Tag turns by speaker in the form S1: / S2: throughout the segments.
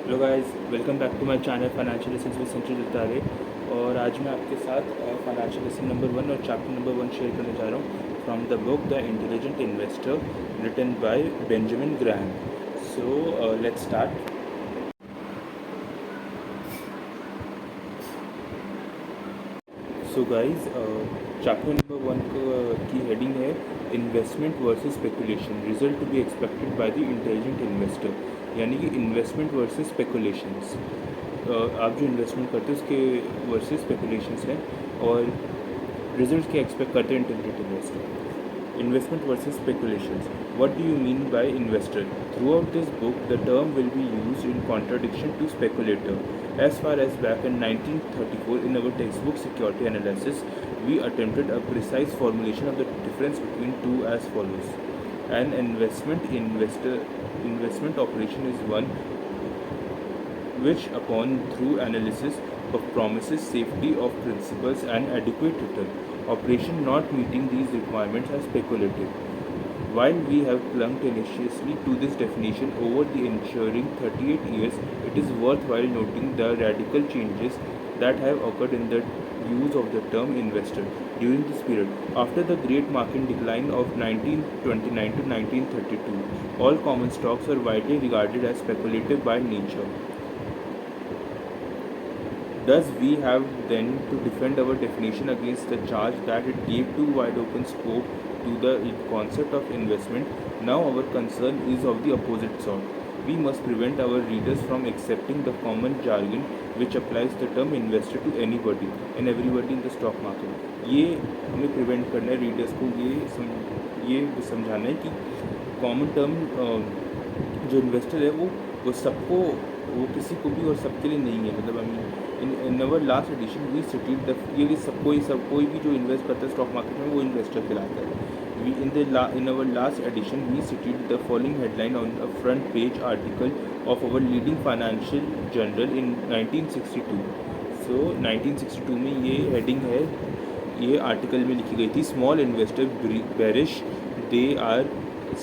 S1: Hello guys, welcome back to my channel financial lessons with Sanjay Dattare. और आज मैं आपके साथ फाइनेंशियल लेसन नंबर 1 और चैप्टर नंबर 1 शेयर करने जा रहा हूँ from the book the intelligent investor written by Benjamin Graham. So let's start. So guys, chapter number 1 की हेडिंग है investment versus speculation, result to be expected by the intelligent investor. यानी कि investment versus speculations, आप जो investment करते हैं उसके versus speculations हैं और रिजल्ट क्या एक्सपेक्ट करते हैं intelligent investor. Investment versus speculations. What do you mean by investor? Throughout this book, the term will be used in contradiction to speculator. As far as back in 1934, in our textbook Security Analysis, we attempted a precise formulation of the difference between two as follows. An investment operation is one which, upon through analysis of promises, safety of principles, and adequate return. Operation not meeting these requirements are speculative. While we have clung tenaciously to this definition over the ensuing 38 years, it is worthwhile noting the radical changes that have occurred in the use of the term investor during this period. After the great market decline of 1929 to 1932, all common stocks were widely regarded as speculative by nature. Thus, we have then to defend our definition against the charge that it gave too wide open scope to the concept of investment. Now, our concern is of the opposite sort. We must prevent our readers from accepting the common jargon which applies the term investor to anybody and everybody in the stock market. ये हमें prevent करना है, readers को ये समझाना है कि common term जो इन्वेस्टर है वो सबको, वो किसी को भी और सबके लिए नहीं है। मतलब in our last edition we cited the ये सब कोई भी जो इन्वेस्ट करता है स्टॉक मार्केट में वो इन्वेस्टर कहलाता है। We in our last edition we cited the following headline on a front page article of our leading financial journal in 1962. So 1962 में ये हेडिंग है, ये आर्टिकल में लिखी गई थी, small investor bearish, they are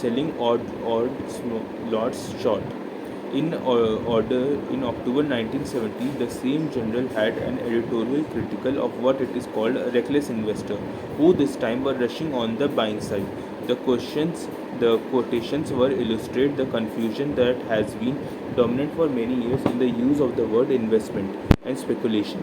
S1: selling odd lots short. In October 1970, the same journal had an editorial critical of what it is called a reckless investor, who this time were rushing on the buying side. The quotations were illustrate the confusion that has been dominant for many years in the use of the word investment and speculation.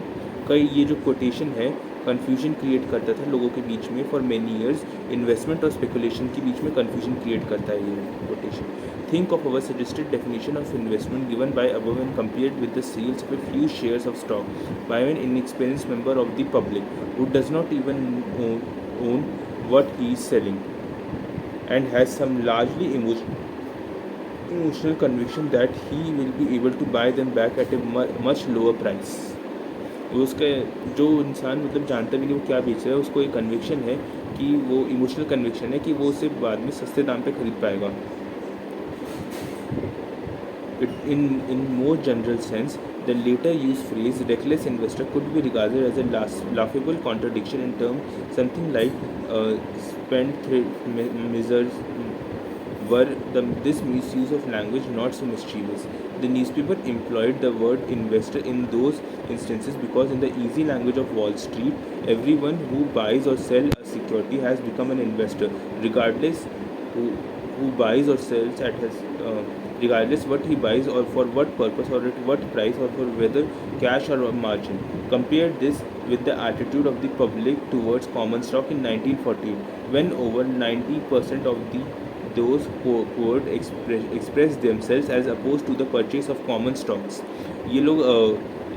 S1: कई ये जो quotation है confusion create करता था लोगों के बीच में for many years. Investment और स्पेकुलेशन के बीच में कन्फ्यूजन क्रिएट करता है ये quotation. Think of our suggested definition of investment given by above and compared with the sales of a few shares of stock by an inexperienced member of the public who does not even own what he is selling and has some largely emotional conviction that he will be able to buy them back at a much lower price. उसका जो इंसान मतलब जानता भी नहीं वो क्या बेच रहा है, उसको एक कन्विक्शन है कि वो इमोशनल कन्विक्शन है कि वो उसे बाद में सस्ते दाम पे खरीद पाएगा। In more general sense, the later used phrase reckless investor could be regarded as a laughable contradiction in terms something like spendthrifts were this misuse of language not so mischievous. The newspaper employed the word investor in those instances because in the easy language of Wall Street, everyone who buys or sells a security has become an investor, regardless who buys or sells at his regardless what he buys or for what purpose or at what price or for whether cash or margin. Compare this with the attitude of the public towards common stock in 1940, when over 90% of those who express themselves as opposed to the purchase of common stocks. ये लोग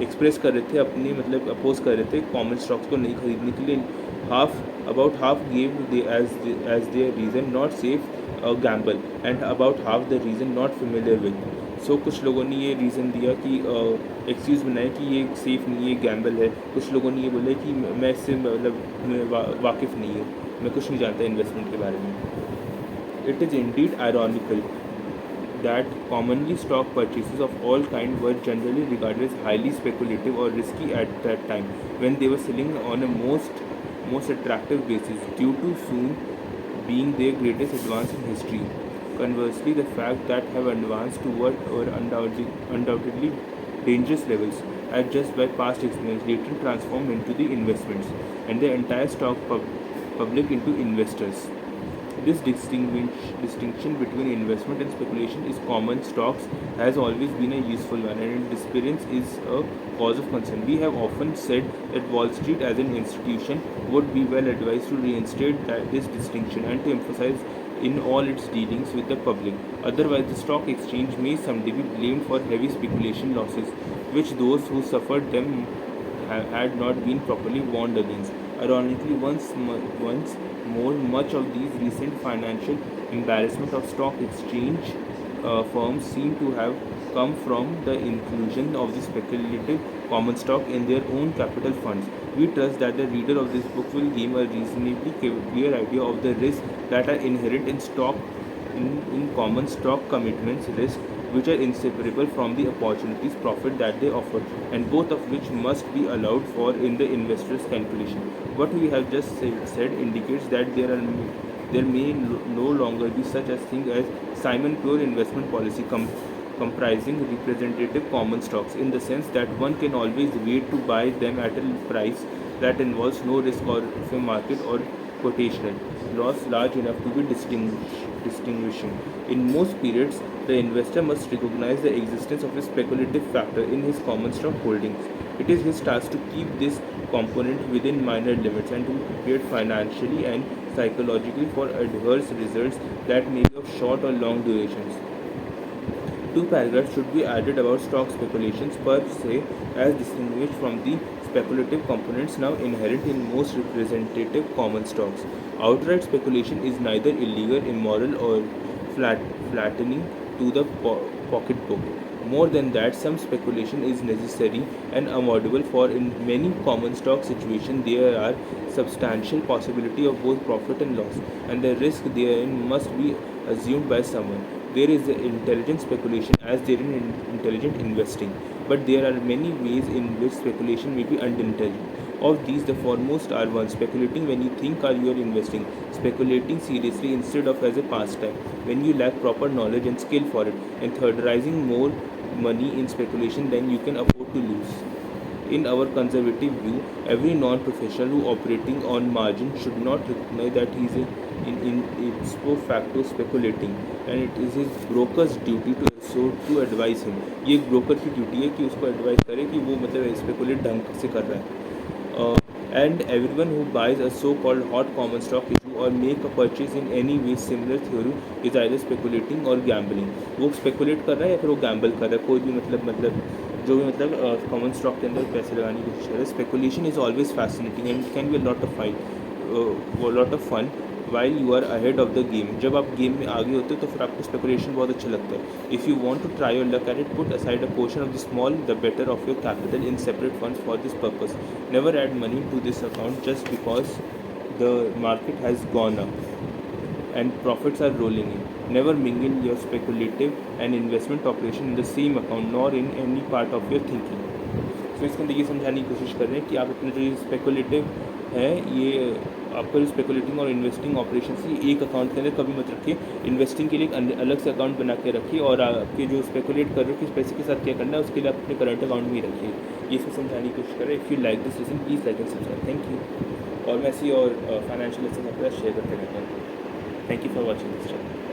S1: express कर रहे थे अपनी मतलब oppose कर रहे थे कॉमन स्टॉक्स को नहीं खरीदने के लिए। about half gave as their reason not safe a gamble and about half the reason not familiar with. So कुछ लोगों ने ये रीज़न दिया कि एक्सक्यूज़ बनाया कि ये सेफ़ नहीं है, गैम्बल है। कुछ लोगों ने ये बोला कि मैं इससे मतलब वाकिफ़ नहीं हूँ, मैं कुछ नहीं जानता इन्वेस्टमेंट के बारे में। It is indeed ironical that commonly stock purchases of all kinds were generally regarded as highly speculative or risky at that time when they were selling on a most attractive basis due to soon being their greatest advance in history. Conversely, the fact that have advanced toward or undoubtedly dangerous levels are just by past experience later transform into the investments and the entire public into investors. This distinction between investment and speculation is common stocks has always been a useful one, and its disappearance is a cause of concern. We have often said that Wall Street as an institution would be well advised to reinstate this distinction and to emphasize in all its dealings with the public. Otherwise, the stock exchange may someday be blamed for heavy speculation losses, which those who suffered them had not been properly warned against. Ironically, once more, much of these recent financial embarrassment of stock exchange firms seem to have come from the inclusion of the speculative common stock in their own capital funds. We trust that the reader of this book will gain a reasonably clear idea of the risks that are inherent in common stock commitments risk which are inseparable from the opportunities profit that they offer, and both of which must be allowed for in the investor's calculation. What we have just said indicates that there may no longer be such a thing as Simon pure investment policy comprising representative common stocks, in the sense that one can always wait to buy them at a price that involves no risk of a market or quotational loss large enough to be distinguishing. In most periods, the investor must recognize the existence of a speculative factor in his common stock holdings. It is his task to keep this component within minor limits and to be prepared financially and psychologically for adverse results that may be of short or long durations. Two paragraphs should be added about stock speculations per se as distinguished from the speculative components now inherent in most representative common stocks. Outright speculation is neither illegal, immoral, or flattening to the pocketbook. More than that, some speculation is necessary and avoidable, for in many common stock situations there are substantial possibility of both profit and loss, and the risk therein must be assumed by someone. There is intelligent speculation as there is intelligent investing, but there are many ways in which speculation may be unintelligent. Of these, the foremost are: 1. Speculating when you think you are investing, speculating seriously instead of as a pastime, when you lack proper knowledge and skill for it, and 3rd, raising more money in speculation than you can afford to lose. In our conservative view, every non-professional who operating on margin should not recognize that he is in ipso facto speculating, and it is his broker's duty to advise him. ये एक broker की duty है कि उसको advice करे कि वो मतलब स्पेकुलेट ढंग से कर रहा है. And everyone who buys a so-called hot common stock issue or make a purchase in any way similar theory is either speculating or gambling. वो speculate कर रहा है या फिर वो gamble कर रहा है. कोई भी मतलब जो भी मतलब कॉमन स्टॉक के अंदर पैसे लगाने की कोशिश कर रहा है. Speculation is always fascinating and can be lot of fun while you are ahead of the game. जब आप गेम में आगे होते हो तो फिर आपको स्पेकुलेशन बहुत अच्छा लगता है. If you want to try your luck at it, put aside a portion of the small the better of your capital in separate funds for this purpose. Never add money to this account just because the market has gone up and profits are rolling in. Never mingle your speculative and investment operation in the same account nor in any part of your thinking. तो इसके अंदर ये समझाने की कोशिश कर रहे हैं कि आप अपने जो ये स्पेकुलेटिव है, ये आपका जो स्पेकुलेटिंग और इन्वेस्टिंग ऑपरेशन ये एक अकाउंट के अंदर कभी मत रखिए. इन्वेस्टिंग के लिए एक अलग से अकाउंट बना के रखिए, और आपके जो स्पेकुलेट कर रहे हो किस पैसे के साथ क्या करना है उसके लिए आप अपने करंट अकाउंट में ही रखिए. ये इसको समझाने की कोशिश कर रहे हैं. If you like this lesson please like and subscribe. Thank you. और मैं ऐसी और फाइनेंशियल लेसन अपना शेयर करते रहता हूँ. Thank you for watching this channel.